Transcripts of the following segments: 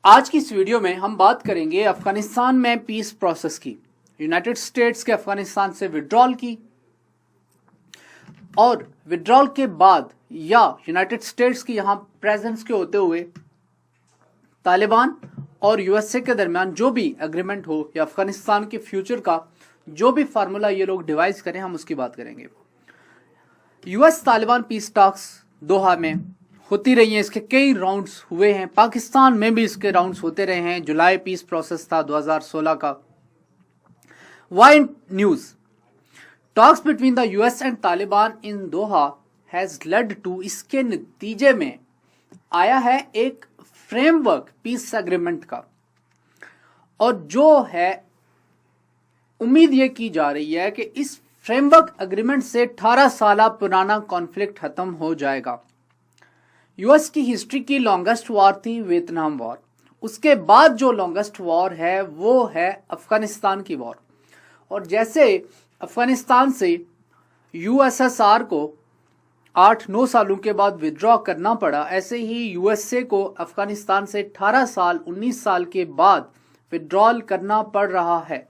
आज की इस वीडियो में हम बात करेंगे अफगानिस्तान में पीस प्रोसेस की, यूनाइटेड स्टेट्स के अफगानिस्तान से विड्रॉल की और विड्रॉल के बाद या यूनाइटेड स्टेट्स की यहां प्रेजेंस के होते हुए तालिबान और यूएसए के दरमियान जो भी एग्रीमेंट हो या अफगानिस्तान के फ्यूचर का जो भी फार्मूला ये लोग डिवाइस करें, हम उसकी बात करेंगे। यूएस तालिबान पीस टॉक्स दोहा में होती रही हैं, इसके कई राउंड्स हुए हैं, पाकिस्तान में भी इसके राउंड्स होते रहे हैं। जुलाई पीस प्रोसेस था 2016 का। Why news talks between the US and Taliban in Doha has led to, इसके नतीजे में आया है एक फ्रेमवर्क पीस एग्रीमेंट का, और जो है उम्मीद ये की जा रही है कि इस फ्रेमवर्क एग्रीमेंट से 18 साल पुराना कॉन्फ्लिक्ट खत्म हो जाएगा। यूएस की हिस्ट्री की लॉन्गेस्ट वॉर थी वियतनाम वॉर, उसके बाद जो लॉन्गेस्ट वॉर है वो है अफगानिस्तान की वॉर। और जैसे अफगानिस्तान से यूएसएसआर को 8-9 सालों के बाद विड्रॉ करना पड़ा, ऐसे ही यूएसए को अफगानिस्तान से 18 साल 19 साल के बाद विड्रॉल करना पड़ रहा है।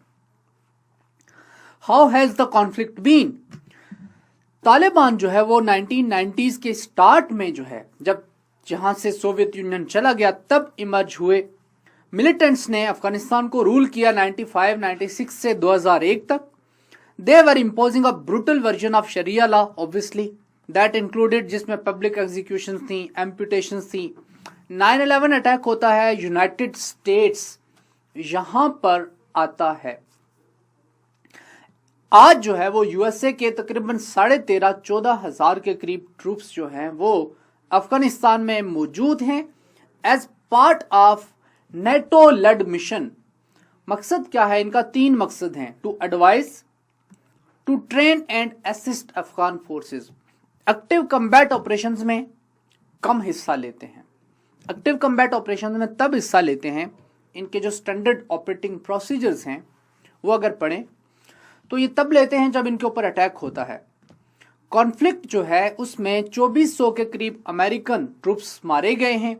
How has the conflict been? Taliban जो है वो 1990s के स्टार्ट में जो है, जब जहां से सोवियत यूनियन चला गया तब इमर्ज हुए। मिलिटेंट्स ने अफगानिस्तान को रूल किया 95-96 से 2001 तक। They were imposing a brutal version of sharia law, obviously that included, जिसमें पब्लिक एग्जीक्यूशन थी, एम्पुटेशन थी। 9/11 अटैक होता है, यूनाइटेड स्टेट्स यहां पर आता है। आज जो है वो यूएसए के तकरीबन 13,500-14 हजार के करीब ट्रूप्स जो हैं वो अफगानिस्तान में मौजूद हैं as part of NATO led mission. मकसद क्या है इनका? 3 मकसद हैं: to advise, to train and assist Afghan forces. Active combat operations में कम हिस्सा लेते हैं। एक्टिव कम्बैट ऑपरेशंस में तब हिस्सा लेते हैं, इनके जो स्टैंडर्ड ऑपरेटिंग प्रोसीजर्स हैं वो अगर पढ़ें तो ये तब लेते हैं जब इनके ऊपर अटैक होता है। कॉन्फ्लिक्ट जो है उसमें 2400 के करीब अमेरिकन ट्रूप्स मारे गए हैं।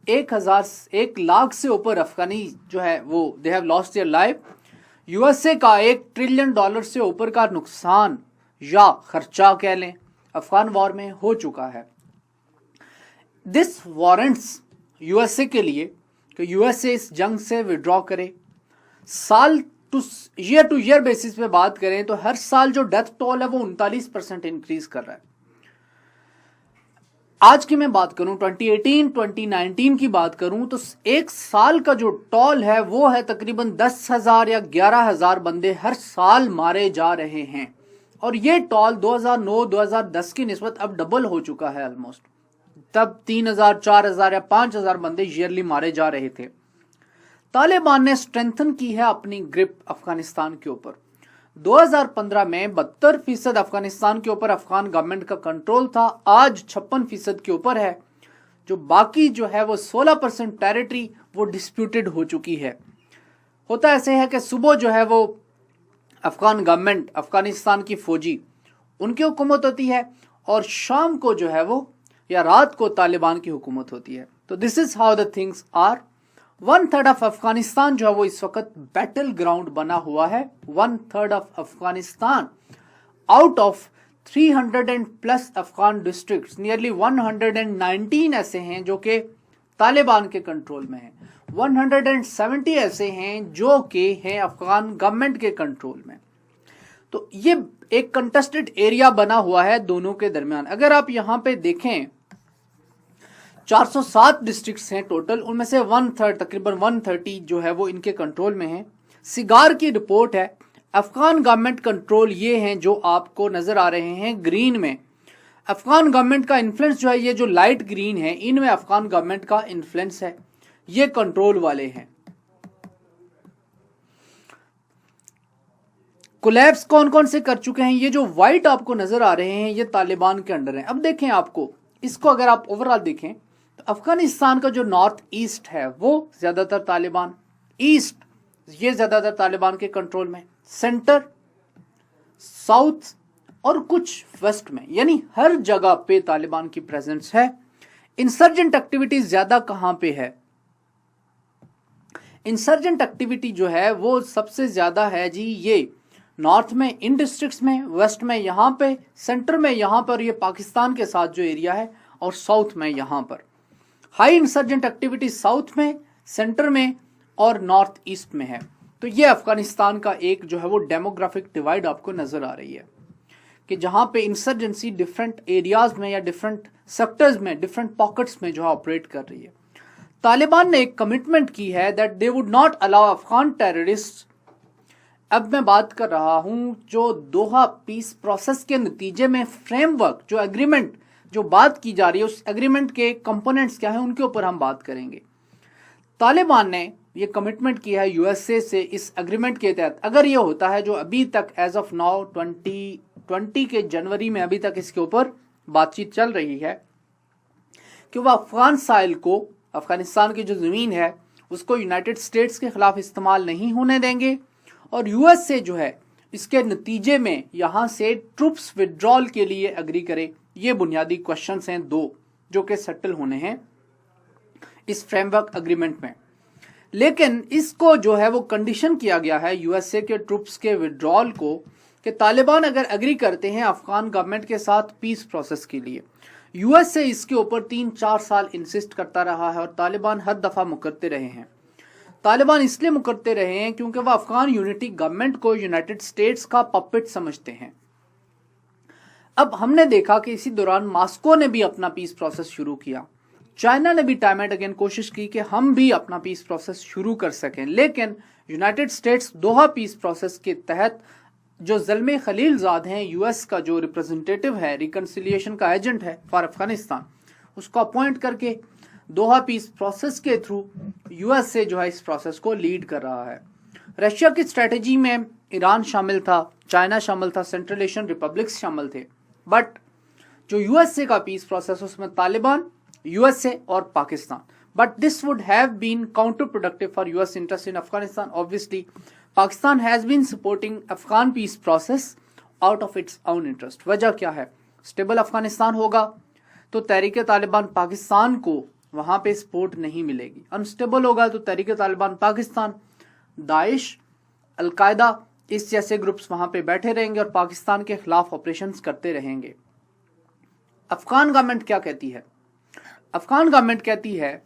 1 लाख से ऊपर अफगानी जो है वो they have lost their life. USA का $1 ट्रिलियन से ऊपर का नुकसान या खर्चा कह लें अफगान वॉर में हो चुका है। दिस वारंट्स यूएसए के लिए कि यूएसए इस जंग से विड्रॉ करे। साल टू ईयर बेसिस पे बात करें तो हर साल जो डेथ टोल है वो 39% इंक्रीज कर रहा है। आज की मैं बात करूं 2018-2019 की बात करूं तो एक साल का जो टोल है वो है तकरीबन 10,000 या 11,000 बंदे हर साल मारे जा रहे हैं। और ये टोल 2009-2010 की निस्बत अब डबल हो चुका है ऑलमोस्ट। तब 3,000, 4,000 या 5,000 बंदे ईयरली मारे जा रहे थे। तालिबान ने स्ट्रेंथन की है अपनी ग्रिप अफगानिस्तान के ऊपर। 2015 में 72% अफगानिस्तान के ऊपर अफगान गवर्नमेंट का कंट्रोल था, आज 56% के ऊपर है। जो बाकी जो है वो 16% टेरिटरी वो डिस्प्यूटेड हो चुकी है। होता ऐसे है कि सुबह जो है वो अफगान गवर्नमेंट, अफगानिस्तान की फौजी, उनकी हुकूमत होती है और शाम को जो है वो या रात को तालिबान की हुकूमत होती है। तो this is how the things are. 1/3 ऑफ अफगानिस्तान जो है वो इस वक्त बैटल ग्राउंड बना हुआ है। 1/3 ऑफ Afghanistan out of 300+ Afghan districts, nearly 119 ऐसे हैं जो कि तालिबान के कंट्रोल में हैं। 170 ऐसे हैं जो कि हैं अफगान गवर्नमेंट के कंट्रोल में। तो ये एक कंटेस्टेड एरिया बना हुआ है दोनों के दरमियान। अगर आप यहां पे देखें 407 डिस्ट्रिक्ट्स हैं टोटल, उनमें से 1/3 तकरीबन 130 जो है वो इनके कंट्रोल में है। सिगार की रिपोर्ट है, अफगान गवर्नमेंट कंट्रोल ये हैं जो आपको नजर आ रहे हैं ग्रीन में। अफगान गवर्नमेंट का इन्फ्लुएंस जो है ये जो लाइट ग्रीन है इनमें अफगान गवर्नमेंट का इन्फ्लुएंस है, ये कंट्रोल वाले हैं। कोलैप्स कौन कौन से कर चुके हैं? ये जो व्हाइट आपको नजर आ रहे हैं ये तालिबान के अंडर है। अब देखें आपको इसको अगर आप ओवरऑल देखें तो अफगानिस्तान का जो नॉर्थ ईस्ट है वो ज्यादातर तालिबान, ईस्ट ये ज्यादातर तालिबान के कंट्रोल में, सेंटर, साउथ और कुछ वेस्ट में, यानी हर जगह पे तालिबान की प्रेजेंस है। इंसर्जेंट एक्टिविटीज ज्यादा कहां पे है? इंसर्जेंट एक्टिविटी जो है वो सबसे ज़्यादा है जी ये नॉर्थ में इन डिस्ट्रिक्ट्स में, वेस्ट में यहाँ पे, सेंटर में यहाँ पर ये पाकिस्तान के साथ जो एरिया है, और साउथ में यहाँ पर हाई इंसर्जेंट एक्टिविटी साउथ में, सेंटर में और नॉर्थ ईस्ट में है। तो ये अफगानिस्तान का एक जो है वो डेमोग्राफिक डिवाइड आपको नजर आ रही है कि जहाँ पे इंसर्जेंसी डिफरेंट एरियाज में या डिफरेंट सेक्टर्स में, डिफरेंट पॉकेट्स में जो है ऑपरेट कर रही है। तालिबान ने एक कमिटमेंट की है that they would not allow Afghan terrorist. अब मैं बात कर रहा हूं जो दोहा पीस प्रोसेस के नतीजे में फ्रेमवर्क, जो एग्रीमेंट, जो बात की जा रही है, उस एग्रीमेंट के कंपोनेंट्स क्या है उनके ऊपर हम बात करेंगे। तालिबान ने ये कमिटमेंट किया है यूएसए से इस एग्रीमेंट के तहत, अगर ये होता है जो अभी तक एज ऑफ नाउ 2020 के जनवरी में अभी तक इसके ऊपर बातचीत चल रही है कि वह अफगान साइल को, अफगानिस्तान की जो जमीन है उसको यूनाइटेड स्टेट्स के खिलाफ इस्तेमाल नहीं होने देंगे, और यूएसए जो है इसके नतीजे में यहां से ट्रूप्स विड्रॉल के लिए एग्री करे। ये बुनियादी क्वेश्चंस हैं दो जो कि सेटल होने हैं इस फ्रेमवर्क एग्रीमेंट में। लेकिन इसको जो है वो कंडीशन किया गया है यूएसए के ट्रूप्स के विड्रॉल को कि तालिबान अगर एग्री करते हैं अफगान गवर्नमेंट के साथ पीस प्रोसेस के लिए। यूएसए इसके ऊपर 3-4 साल इंसिस्ट करता रहा है और तालिबान हर दफा मुकरते रहे हैं। तालिबान इसलिए मुकरते रहे हैं क्योंकि वह अफगान यूनिटी गवर्नमेंट को यूनाइटेड स्टेट्स का पपेट समझते हैं। अब हमने देखा कि इसी दौरान मॉस्को ने भी अपना पीस प्रोसेस शुरू किया, चाइना ने भी टाइम एंड अगेन कोशिश की कि हम भी अपना पीस प्रोसेस शुरू कर सकें, लेकिन यूनाइटेड स्टेट्स दोहा पीस प्रोसेस के तहत जो ज़ल्मे खलीलजाद हैं, यूएस का जो रिप्रेजेंटेटिव है, रिकन्सिलिएशन का एजेंट है फॉर अफगानिस्तान, उसको अपॉइंट करके दोहा पीस प्रोसेस के थ्रू यूएसए जो है इस प्रोसेस को लीड कर रहा है। रशिया की स्ट्रेटेजी में ईरान शामिल था, चाइना शामिल था, सेंट्रल एशियन रिपब्लिक्स शामिल थे, बट जो यूएसए का पीस प्रोसेस उसमें तालिबान, यूएसए और Pakistan. But this would have been counter productive for US interest in Afghanistan. Obviously Pakistan has been supporting Afghan peace process out of its own interest. वजह क्या है? स्टेबल अफगानिस्तान होगा तो तहरीक तालिबान पाकिस्तान को वहां पे सपोर्ट नहीं मिलेगी, अनस्टेबल होगा तो तहरीक तालिबान पाकिस्तान, दाइश, अलकायदा इस जैसे ग्रुप्स वहां पे बैठे रहेंगे और पाकिस्तान के खिलाफ ऑपरेशंस करते रहेंगे। अफगान गवर्नमेंट क्या कहती है? अफगान गवर्नमेंट कहती है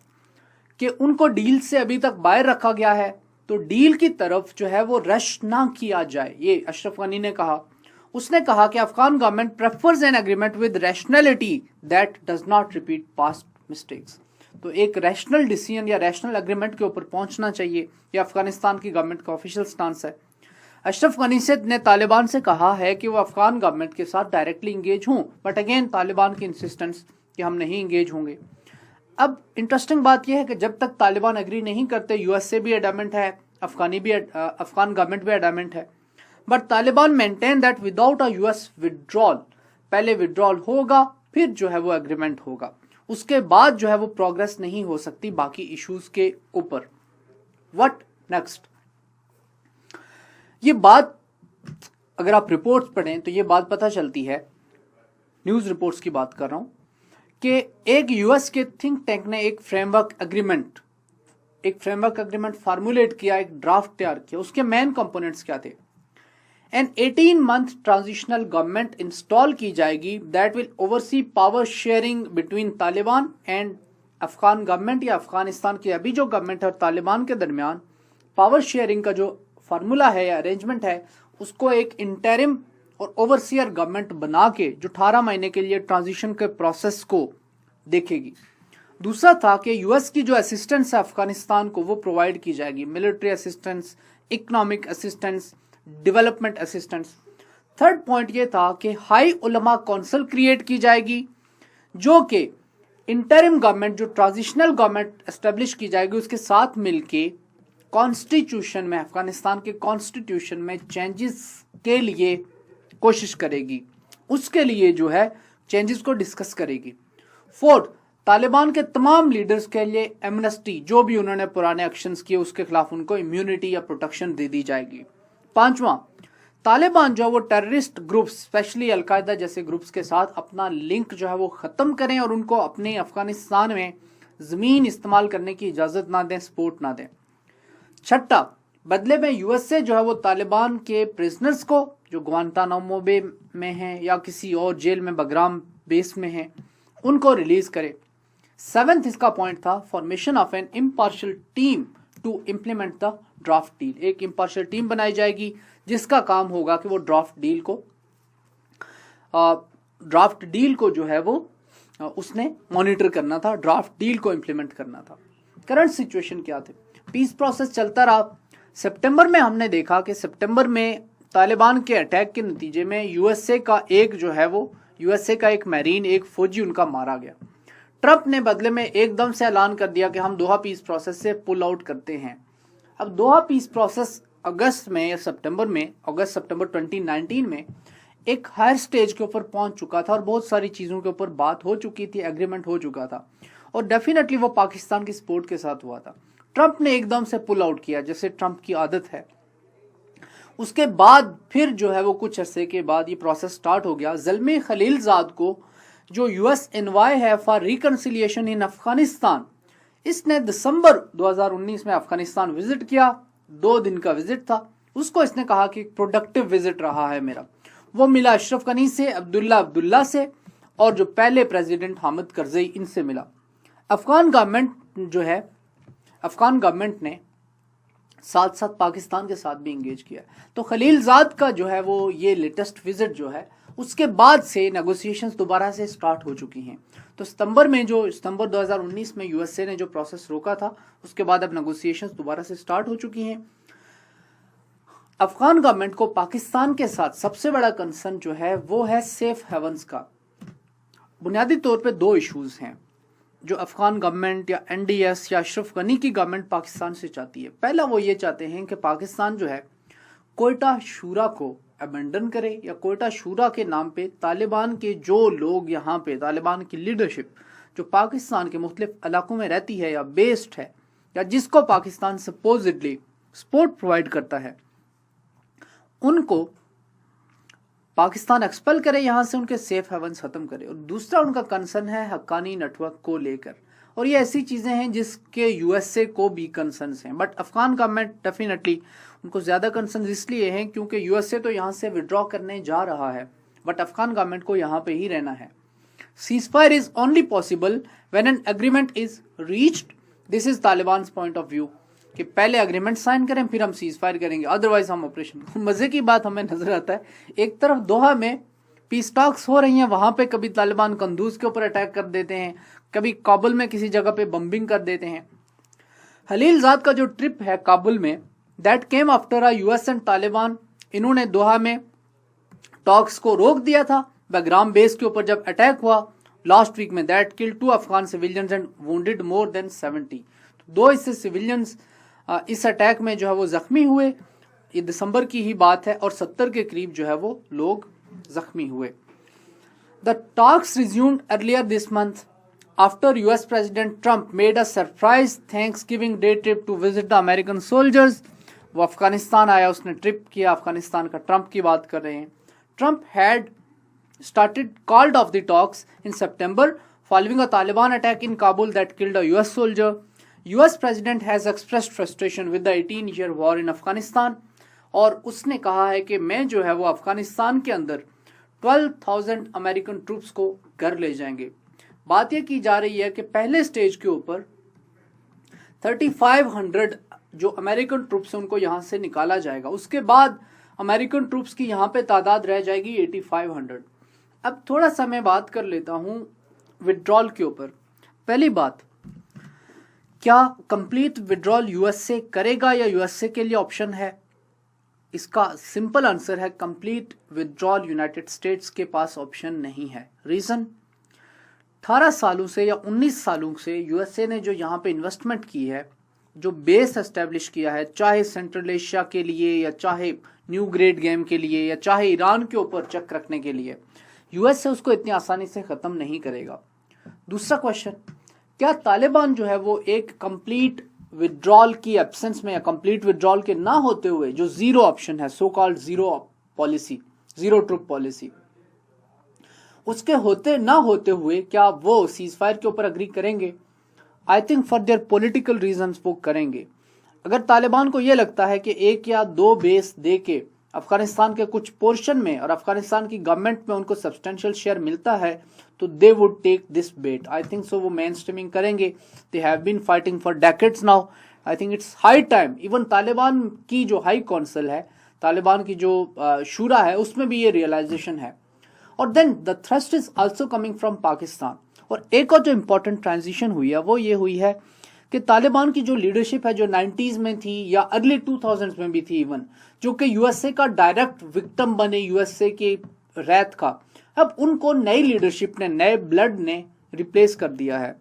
कि उनको डील से अभी तक बाहर रखा गया है, तो डील की तरफ जो है वो रश ना किया जाए। ये अशरफ गनी ने कहा। उसने कहा कि Afghan government prefers an agreement with rationality that does not repeat past mistakes. तो एक रैशनल डिसीजन या रैशनल एग्रीमेंट के ऊपर पहुंचना चाहिए, ये अफगानिस्तान की गवर्नमेंट का ऑफिशियल स्टांस है। अशरफ गनी ने तालिबान से कहा है कि वो अफगान गवर्नमेंट के साथ डायरेक्टली इंगेज हों, बट अगेन तालिबान की इंसिस्टेंस कि हम नहीं इंगेज होंगे। अब इंटरेस्टिंग बात यह है कि जब तक तालिबान एग्री नहीं करते, यूएसए भी एडामेंट है, अफगान गवर्नमेंट भी एडामेंट है, but Taliban maintain that without a US withdrawal, पहले विड्रॉल होगा फिर जो है वो एग्रीमेंट होगा, उसके बाद जो है वो प्रोग्रेस नहीं हो सकती बाकी इश्यूज के ऊपर। What next? ये बात अगर आप रिपोर्ट्स पढ़ें तो ये बात पता चलती है, न्यूज रिपोर्ट्स की बात कर रहा हूं, कि एक यूएस के थिंक टैंक ने एक फ्रेमवर्क एग्रीमेंट फार्मुलेट किया, एक ड्राफ्ट तैयार किया। उसके मेन कंपोनेंट्स क्या थे? N 18-month transitional government install की जाएगी that will oversee power sharing between Taliban and Afghan government, या अफगानिस्तान की अभी जो गवर्नमेंट है और तालिबान के दरमियान पावर शेयरिंग का जो फार्मूला है या अरेंजमेंट है, उसको एक इंटरिम और ओवरसियर गवर्नमेंट बना के जो 18 महीने के लिए ट्रांजिशन के प्रोसेस को देखेगी। दूसरा था कि यूएस की जो असिस्टेंस है अफगानिस्तान को वो प्रोवाइड की जाएगी, military assistance, economic assistance, development assistance. Third point ये था कि हाई उलमा काउंसिल क्रिएट की जाएगी, जो कि इंटरिम गवर्नमेंट, जो ट्रांजिशनल गवर्नमेंट एस्टेब्लिश की जाएगी, उसके साथ मिलके कॉन्स्टिट्यूशन में, अफगानिस्तान के कॉन्स्टिट्यूशन में चेंजेस के लिए कोशिश करेगी, उसके लिए जो है चेंजेस को डिस्कस करेगी। फोर्थ, तालिबान के तमाम लीडर्स के लिए एमनेस्टी, जो भी उन्होंने पुराने एक्शंस किए उसके खिलाफ उनको इम्यूनिटी या प्रोटेक्शन दे दी जाएगी। पांचवा, तालिबान जो है वो टेररिस्ट ग्रुप्स, स्पेशली अलकायदा जैसे ग्रुप्स के साथ अपना लिंक जो है वो खत्म करें और उनको अपने अफगानिस्तान में जमीन इस्तेमाल करने की इजाजत ना दें, सपोर्ट ना दें। छठा, बदले में यूएसए जो है वो तालिबान के प्रिजनर्स को जो ग्वांटानामो बे में हैं या किसी और जेल में बगराम बेस में हैं उनको रिलीज करे। सेवेंथ इसका पॉइंट था, formation of an impartial team to implement the draft deal. एक इम्पार्शियल टीम बनाई जाएगी जिसका काम होगा कि वो ड्राफ्ट डील को जो है वो उसने मॉनिटर करना था, ड्राफ्ट डील को इम्प्लीमेंट करना था। करंट सिचुएशन क्या थे? पीस प्रोसेस चलता रहा। सितंबर में हमने देखा कि सितंबर में तालिबान के अटैक के नतीजे में यूएसए का एक मैरीन, एक फौजी उनका मारा गया। ट्रंप ने बदले में एकदम से ऐलान कर दिया कि हम दोहा पीस प्रोसेस से पुल आउट करते हैं। अब दोहा पीस प्रोसेस अगस्त सितंबर 2019 में एक हायर स्टेज के ऊपर पहुंच चुका था और बहुत सारी चीजों के ऊपर बात हो चुकी थी, एग्रीमेंट हो चुका था और डेफिनेटली वो पाकिस्तान की सपोर्ट के साथ हुआ था। ट्रंप ने एकदम से पुल आउट किया जैसे ट्रंप की आदत है। उसके बाद फिर जो है वो कुछ अरसे के बाद ये प्रोसेस स्टार्ट हो गया। ज़ल्मी खलीलजाद को जो यूएस एनवॉय है फॉर रिकंसिलिएशन इन अफगानिस्तान, इसने दिसंबर 2019 में अफगानिस्तान विजिट किया। 2 दिन का विजिट था। उसको इसने कहा कि प्रोडक्टिव विजिट रहा है मेरा। वो मिला अशरफ गनी से, अब्दुल्ला से और जो पहले प्रेसिडेंट हामिद करजई, इनसे मिला। अफगान गवर्नमेंट ने साथ साथ पाकिस्तान के साथ भी इंगेज किया। तो खलीलजाद का जो है वो ये लेटेस्ट विजिट जो है उसके बाद से नेगोशिएशंस दोबारा से स्टार्ट हो चुकी हैं। तो सितंबर 2019 में यूएसए ने जो प्रोसेस रोका था उसके बाद अब नेगोशिएशंस दोबारा से स्टार्ट हो चुकी हैं। अफगान गवर्नमेंट को पाकिस्तान के साथ सबसे बड़ा कंसर्न जो है वो है सेफ हेवंस का। बुनियादी तौर पे 2 इश्यूज हैं जो अफगान गवर्नमेंट या एनडीएस या अशरफ गनी की गवर्नमेंट पाकिस्तान से चाहती है। पहला वो ये चाहते हैं कि पाकिस्तान जो है कोयटा शूरा को अबेंडन करे या कोयटा शूरा के नाम पे तालिबान के जो लोग यहाँ पे, तालिबान की लीडरशिप जो पाकिस्तान के मुख्तलिफ इलाकों में रहती है या बेस्ड है या जिसको पाकिस्तान सपोजिटली सपोर्ट प्रोवाइड करता है, उनको पाकिस्तान एक्सपेल करे यहाँ से, उनके सेफ हेवंस खत्म करे। और दूसरा उनका कंसर्न है हक्कानी नेटवर्क को लेकर, और ये ऐसी चीजें हैं जिसके यूएसए को भी कंसर्न्स हैं। बट अफगान गवर्नमेंट डेफिनेटली उनको ज्यादा कंसर्न इसलिए हैं क्योंकि यूएसए तो यहाँ से विड्रॉ करने जा रहा है बट अफगान गवर्नमेंट को यहाँ पे ही रहना है। Ceasefire is only possible when an agreement is reached. This is Taliban point of view कि पहले एग्रीमेंट साइन करें फिर हम सीज फायर करेंगे, अदरवाइज हम ऑपरेशन। मजे की बात हमें नजर आता है, एक तरफ दोहा में पीस टॉक्स हो रही हैं, वहां पे कभी तालिबान कंदूज के ऊपर अटैक कर देते हैं, कभी काबुल में किसी जगह पे बम्बिंग कर देते हैं। खलीलजाद का जो ट्रिप है काबुल में, that came after US and Taliban. इन्होंने दोहा में टॉक्स को रोक दिया था बगराम बेस के ऊपर जब अटैक हुआ लास्ट वीक में। That killed 2 Afghan civilians and wounded more than 70। 2 इससे सिविलियंस इस अटैक में जो है वो जख्मी हुए। ये दिसंबर की ही बात है और 70 के करीब जो है वो लोग जख्मी हुए। The talks resumed earlier this month after US president Trump made a surprise Thanksgiving Day trip to visit the American soldiers. वो अफगानिस्तान आया, उसने ट्रिप किया अफगानिस्तान का। ट्रंप की बात कर रहे हैं। Trump had called off the talks in September following a Taliban attack in Kabul that killed a US soldier. US president has expressed frustration with the 18-year war in Afghanistan और उसने कहा है कि मैं जो है वो अफगानिस्तान के अंदर 12,000 अमेरिकन ट्रूप्स को घर ले जाएंगे। बात यह की जा रही है कि पहले स्टेज के ऊपर 3,500 जो अमेरिकन ट्रूप्स हैं उनको यहाँ से निकाला जाएगा। उसके बाद अमेरिकन ट्रूप्स की यहाँ पे तादाद रह जाएगी 8,500। अब थोड़ा सा मैं बात कर लेता हूं विड्रॉल के ऊपर। पहली बात, क्या कंप्लीट विड्रॉल यूएसए करेगा या यूएसए के लिए ऑप्शन है? इसका सिंपल आंसर है कंप्लीट विड्रॉल यूनाइटेड स्टेट्स के पास ऑप्शन नहीं है। रीजन, 18 सालों से या 19 सालों से यूएसए ने जो यहाँ पे इन्वेस्टमेंट की है, जो बेस एस्टेब्लिश किया है, चाहे सेंट्रल एशिया के लिए या चाहे न्यू ग्रेड गेम के लिए या चाहे ईरान के ऊपर चेक रखने के लिए, यूएस से उसको इतनी आसानी से खत्म नहीं करेगा। दूसरा क्वेश्चन, क्या तालिबान जो है वो एक कंप्लीट विड्रॉल की एब्सेंस में या कंप्लीट विड्रॉल के ना होते हुए जो जीरो ऑप्शन है, so called zero troop policy, उसके होते ना होते हुए क्या वो सीज फायर के ऊपर अग्री करेंगे? I think for their political reasons वो करेंगे। अगर तालिबान को ये लगता है कि 1 या 2 बेस दे के अफगानिस्तान के कुछ पोर्शन में और अफगानिस्तान की गवर्नमेंट में उनको सब्सटेंशियल शेयर मिलता है तो they would take this bet. I think so वो मेन स्ट्रीमिंग करेंगे। They have been fighting for decades now. I think it's high time. Even Taliban की जो हाई काउंसिल है, तालिबान की जो शूरा है, उसमें भी ये रियलाइजेशन है। और then the thrust is also coming from Pakistan. और एक और जो इंपॉर्टेंट ट्रांजिशन हुई है वो ये हुई है कि तालिबान की जो लीडरशिप है, जो 90s में थी या अर्ली 2000s में भी थी इवन, जो कि यूएसए का डायरेक्ट विक्टिम बने, यूएसए के रैत का, अब उनको नई लीडरशिप ने, नए ब्लड ने रिप्लेस कर दिया है।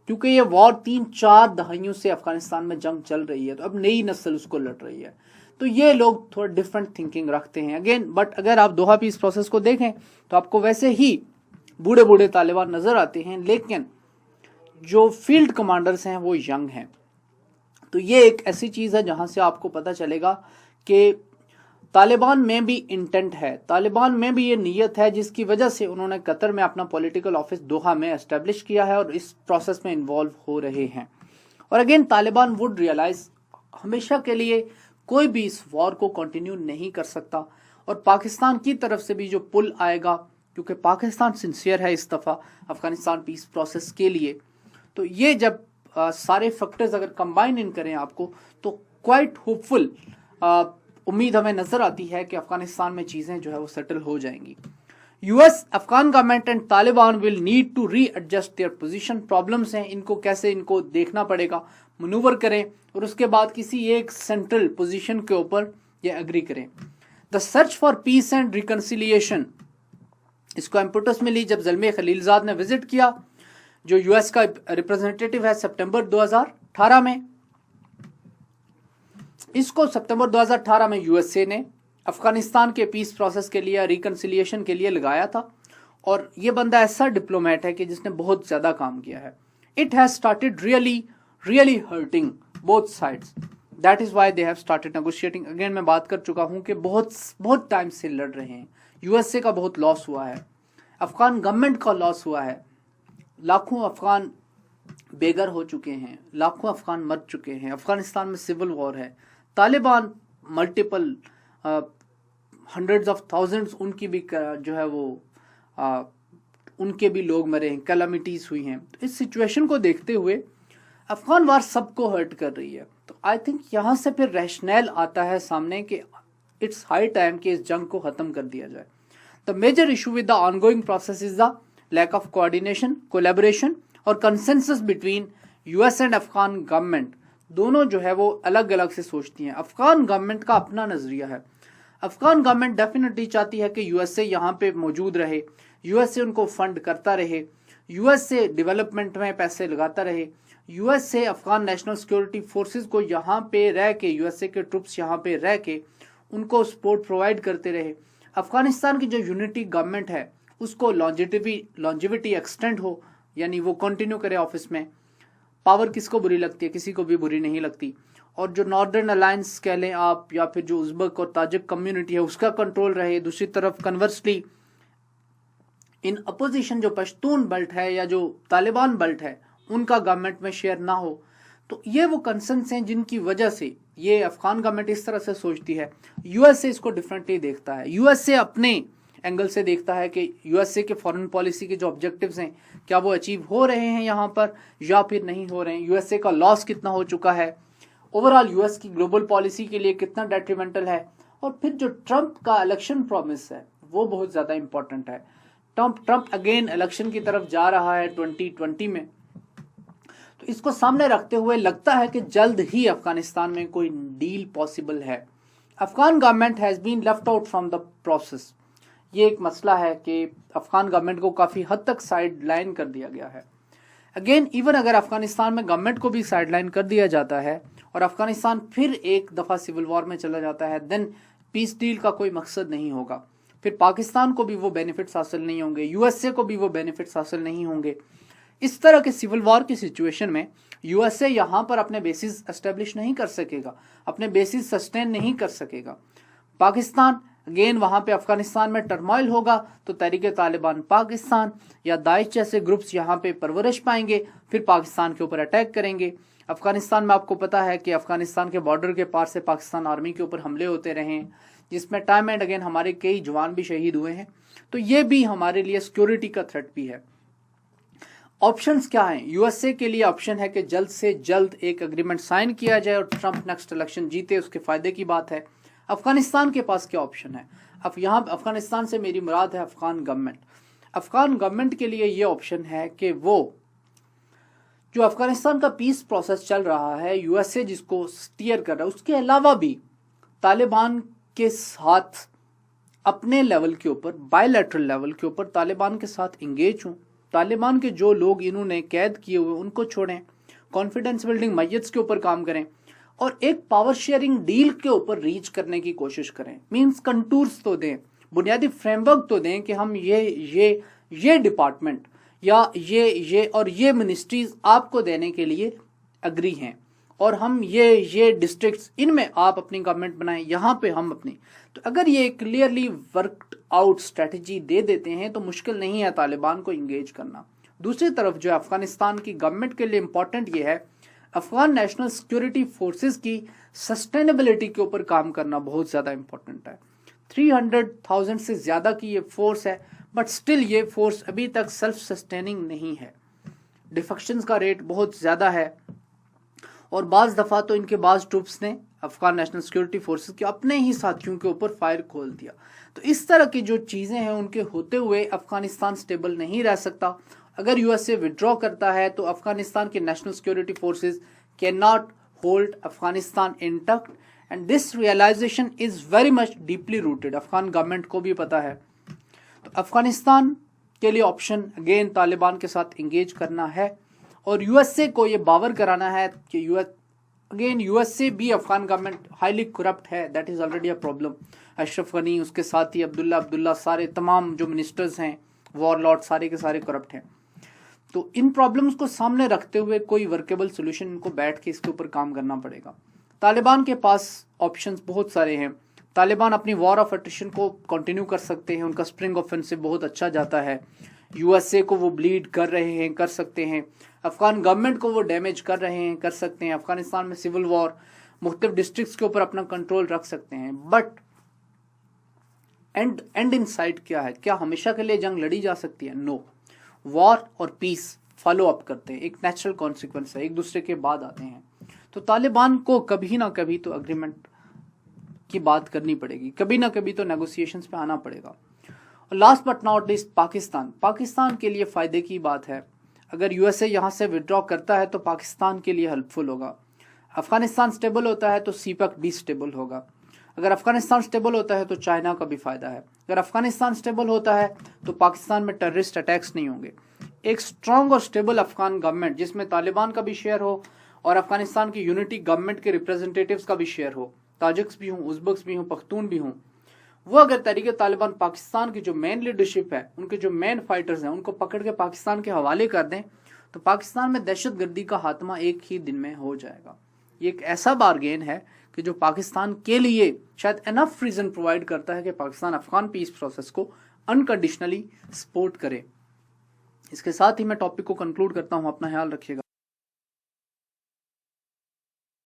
क्योंकि ये वॉर 3-4 दहाइयों से अफगानिस्तान में जंग चल रही है, तो अब नई नस्ल उसको लड़ रही है। तो ये लोग थोड़ा डिफरेंट थिंकिंग रखते हैं अगेन। बट अगर आप दोहा पीस प्रोसेस को देखें तो आपको वैसे ही बूढ़े बूढ़े तालिबान नजर आते हैं, लेकिन जो फील्ड कमांडर्स हैं वो यंग हैं। तो ये एक ऐसी चीज है जहां से आपको पता चलेगा कि तालिबान में भी इंटेंट है, तालिबान में भी ये नीयत है, जिसकी वजह से उन्होंने कतर में अपना पॉलिटिकल ऑफिस दोहा में एस्टेब्लिश किया है और इस प्रोसेस में इन्वॉल्व हो रहे हैं। और अगेन तालिबान वुड रियलाइज हमेशा के लिए कोई भी इस वॉर को कंटिन्यू नहीं कर सकता, और पाकिस्तान की तरफ से भी जो पुल आएगा, क्योंकि पाकिस्तान सिंसियर है इस दफा अफगानिस्तान पीस प्रोसेस के लिए। तो ये जब सारे फैक्टर्स अगर कंबाइन इन करें आपको, तो क्वाइट होपफुल उम्मीद हमें नजर आती है कि अफगानिस्तान में चीजें जो है वो सेटल हो जाएंगी। US, Afghan government and Taliban will need to readjust their position. Problems हैं, इनको कैसे इनको देखना पड़ेगा, मनूवर करें और उसके बाद किसी एक सेंट्रल पोजीशन के ऊपर ये एग्री करें। The search for piece and reconciliation, इसको इम्पोर्टेंस मिली जब ज़ल्मे खलीलजाद ने विजिट किया, जो यूएस का रिप्रेजेंटेटिव है, सितंबर 2018 में। इसको सितंबर 2018 में यूएसए ने अफगानिस्तान के पीस प्रोसेस के लिए, रिकंसिलिएशन के लिए लगाया था। और ये बंदा ऐसा डिप्लोमेट है कि जिसने बहुत ज्यादा काम किया है। It has started really hurting both sides, that is why they have started negotiating. Again मैं बात कर चुका हूं कि बहुत टाइम से लड़ रहे हैं। यूएसए का बहुत लॉस हुआ है, अफगान गवर्नमेंट का लॉस हुआ है, लाखों अफगान बेघर हो चुके हैं, लाखों अफगान मर चुके हैं, अफगानिस्तान में सिविल वॉर है, Taliban multiple hundreds of thousands उनकी भी जो है वो उनके भी लोग मरे हैं, कैलामिटीज हुई हैं। तो इस सिचुएशन को देखते हुए अफगान वार सबको हर्ट कर रही है। तो आई थिंक यहाँ से फिर रैशनल आता है सामने कि इट्स हाई टाइम कि इस जंग को खत्म कर दिया जाए। The major issue with the ongoing process is the lack of coordination, collaboration और consensus between US and Afghan government. दोनों जो है वो अलग अलग से सोचती हैं। अफगान गवर्नमेंट का अपना नजरिया है। अफगान गवर्नमेंट डेफिनेटली चाहती है कि यूएसए यहाँ पे मौजूद रहे, यूएसए उनको फंड करता रहे, यूएसए डेवलपमेंट में पैसे लगाता रहे, USA Afghan national security forces को यहाँ पे रह के, यूएसए के ट्रुप्स यहाँ पे रह के उनको सपोर्ट प्रोवाइड करते रहे। अफगानिस्तान की जो यूनिटी गवर्नमेंट है उसको लॉन्जिविटी एक्सटेंड हो, यानी वो कंटिन्यू करे ऑफिस में। पावर किसको बुरी लगती है, किसी को भी बुरी नहीं लगती। और जो नॉर्दर्न अलायंस कह लें आप, या फिर जो उज़्बेक और ताजिक कम्युनिटी है उसका कंट्रोल रहे। दूसरी तरफ कन्वर्सली इन अपोजिशन जो पश्तून बेल्ट है या जो तालिबान बेल्ट है उनका गवर्नमेंट में शेयर ना हो। तो ये वो कंसर्न्स हैं जिनकी वजह से ये अफगान गवर्नमेंट इस तरह से सोचती है। यूएसए इसको डिफरेंटली देखता है। यूएसए अपने एंगल से देखता है कि यूएसए के फॉरेन पॉलिसी के जो ऑब्जेक्टिव्स हैं क्या वो अचीव हो रहे हैं यहाँ पर या फिर नहीं हो रहे हैं, यूएसए का लॉस कितना हो चुका है, ओवरऑल यूएस की ग्लोबल पॉलिसी के लिए कितना डेट्रीमेंटल है। और फिर जो ट्रंप का इलेक्शन प्रॉमिस है वो बहुत ज़्यादा इंपॉर्टेंट है। ट्रंप अगेन इलेक्शन की तरफ जा रहा है 2020 में। तो इसको सामने रखते हुए लगता है कि जल्द ही अफगानिस्तान में कोई डील पॉसिबल है। Afghan government has been left out from the process. ये एक मसला है कि अफगान गवर्नमेंट को काफ़ी हद तक साइड लाइन कर दिया गया है। अगेन इवन अगर अफगानिस्तान में गवर्नमेंट को भी साइड लाइन कर दिया जाता है और अफगानिस्तान फिर एक दफ़ा सिविल वॉर में चला जाता है, देन पीस डील का कोई मकसद नहीं होगा। फिर पाकिस्तान को भी वो बेनिफिट्स हासिल नहीं होंगे, यूएसए को भी वो बेनिफिट्स हासिल नहीं होंगे। इस तरह के सिविल वॉर की सिचुएशन में यूएसए यहाँ पर अपने बेसिस एस्टेब्लिश नहीं कर सकेगा, अपने बेसिस सस्टेन नहीं कर सकेगा। पाकिस्तान अगेन वहाँ पे अफगानिस्तान में टर्मोइल होगा तो तहरीक तालिबान पाकिस्तान या दाइश जैसे ग्रुप्स यहाँ पे परवरिश पाएंगे, फिर पाकिस्तान के ऊपर अटैक करेंगे। अफगानिस्तान में आपको पता है कि अफगानिस्तान के बॉर्डर के पार से पाकिस्तान आर्मी के ऊपर हमले होते रहे हैं, जिसमें टाइम एंड अगेन हमारे कई जवान भी शहीद हुए हैं। तो ये भी हमारे लिए सिक्योरिटी का थ्रेट भी है। ऑप्शंस क्या हैं? यूएसए के लिए ऑप्शन है कि जल्द से जल्द एक एग्रीमेंट साइन किया जाए और ट्रंप नेक्स्ट इलेक्शन जीते, उसके फायदे की बात है। अफगानिस्तान के पास क्या ऑप्शन है? अब यहाँ अफगानिस्तान से मेरी मुराद है अफगान गवर्नमेंट। अफगान गवर्नमेंट के लिए ये ऑप्शन है कि वो जो अफगानिस्तान का पीस प्रोसेस चल रहा है, यूएसए जिसको स्टीयर कर रहा है, उसके अलावा भी तालिबान के साथ अपने लेवल के ऊपर, बायलैटरल लेवल के ऊपर तालिबान के साथ इंगेज हों। तालिबान के जो लोग इन्होंने कैद किए हुए उनको छोड़ें, कॉन्फिडेंस बिल्डिंग मैय्यत्स के ऊपर काम करें और एक पावर शेयरिंग डील के ऊपर रीच करने की कोशिश करें। मींस कंटूर्स तो दें, बुनियादी फ्रेमवर्क तो दें कि हम ये डिपार्टमेंट या ये और ये मिनिस्ट्रीज आपको देने के लिए अग्री हैं और हम ये डिस्ट्रिक्ट्स, इनमें आप अपनी गवर्नमेंट बनाएं, यहाँ पे हम अपनी। तो अगर ये clearly worked out strategy they देते हैं तो मुश्किल नहीं है तालिबान को इंगेज करना। दूसरी तरफ जो अफगानिस्तान की गवर्नमेंट के लिए इंपॉर्टेंट ये है, अफगान नेशनल सिक्योरिटी फोर्सेस की सस्टेनेबिलिटी के ऊपर काम करना बहुत ज़्यादा इंपॉर्टेंट है। 300,000 से ज़्यादा की ये फोर्स है, बट स्टिल ये फोर्स अभी तक सेल्फ सस्टेनिंग नहीं है। डिफेक्शंस का रेट बहुत ज़्यादा है और बाज़ दफ़ा तो इनके बाज़ ट्रूप्स ने अफगान नेशनल सिक्योरिटी फोर्सेस के अपने ही साथियों के ऊपर फायर खोल दिया। तो इस तरह की जो चीज़ें हैं उनके होते हुए अफगानिस्तान स्टेबल नहीं रह सकता। अगर यूएसए विड्रॉ करता है तो अफगानिस्तान के national security forces cannot hold Afghanistan intact, and this realisation is very much deeply rooted. Afghan government को भी पता है। तो अफगानिस्तान के लिए ऑप्शन अगेन तालिबान के साथ इंगेज करना है और यूएसए को ये बावर कराना है कि यूएसए भी अफगान गवर्नमेंट हाईली करप्ट है, that is already a problem. Ashraf Ghani, उसके साथ ही अब्दुल्ला सारे तमाम जो मिनिस्टर्स हैं, वॉरलॉर्ड, सारे के सारे करप्ट हैं। तो इन प्रॉब्लम्स को सामने रखते हुए कोई वर्केबल सोल्यूशन इनको बैठ के इसके ऊपर काम करना पड़ेगा। तालिबान के पास ऑप्शंस बहुत सारे हैं। तालिबान अपनी वॉर ऑफ अट्रिशन को कंटिन्यू कर सकते हैं, उनका स्प्रिंग ऑफेंसिव बहुत अच्छा जाता है। यूएसए को वो ब्लीड कर रहे हैं, कर सकते हैं। अफगान गवर्नमेंट को वो डैमेज कर रहे हैं, कर सकते हैं। अफगानिस्तान में सिविल वॉर, मुख्तलिफ डिस्ट्रिक्ट्स के ऊपर अपना कंट्रोल रख सकते हैं। बट एंड इन साइड क्या है? क्या हमेशा के लिए जंग लड़ी जा सकती है? नो। वॉर और पीस फॉलो अप करते हैं, एक नेचुरल कॉन्सिक्वेंस है, एक दूसरे के बाद आते हैं। तो तालिबान को कभी ना कभी तो एग्रीमेंट की बात करनी पड़ेगी, कभी ना कभी तो नेगोशिएशंस पे आना पड़ेगा। और last but not least Pakistan के लिए फ़ायदे की बात है। अगर यूएसए यहाँ से विड्रॉ करता है तो पाकिस्तान के लिए हेल्पफुल होगा। अफगानिस्तान स्टेबल होता है तो सीपैक भी स्टेबल होगा। अगर अफगानिस्तान स्टेबल होता है तो चाइना का भी फ़ायदा है। अगर अफगानिस्तान स्टेबल होता है तो पाकिस्तान में टेररिस्ट अटैक्स नहीं होंगे। एक स्ट्रॉन्ग और स्टेबल अफगान गवर्नमेंट जिसमें तालिबान का भी शेयर हो और अफगानिस्तान की यूनिटी गवर्नमेंट के रिप्रेजेंटेटिव्स का भी शेयर हो, ताजिक्स भी हों, उज़्बेक्स भी हों, पख्तून भी हों, वो अगर तहरीक तालिबान पाकिस्तान की जो मेन लीडरशिप है, उनके जो मेन फाइटर्स हैं, उनको पकड़ के पाकिस्तान के हवाले कर दें तो पाकिस्तान में दहशतगर्दी का खात्मा एक ही दिन में हो जाएगा। ये एक ऐसा बारगेन है कि जो पाकिस्तान के लिए शायद एनफ रीज़न प्रोवाइड करता है कि पाकिस्तान अफगान पीस प्रोसेस को अनकंडीशनली सपोर्ट करे। इसके साथ ही मैं टॉपिक को कंक्लूड करता हूँ। अपना ख्याल रखिएगा।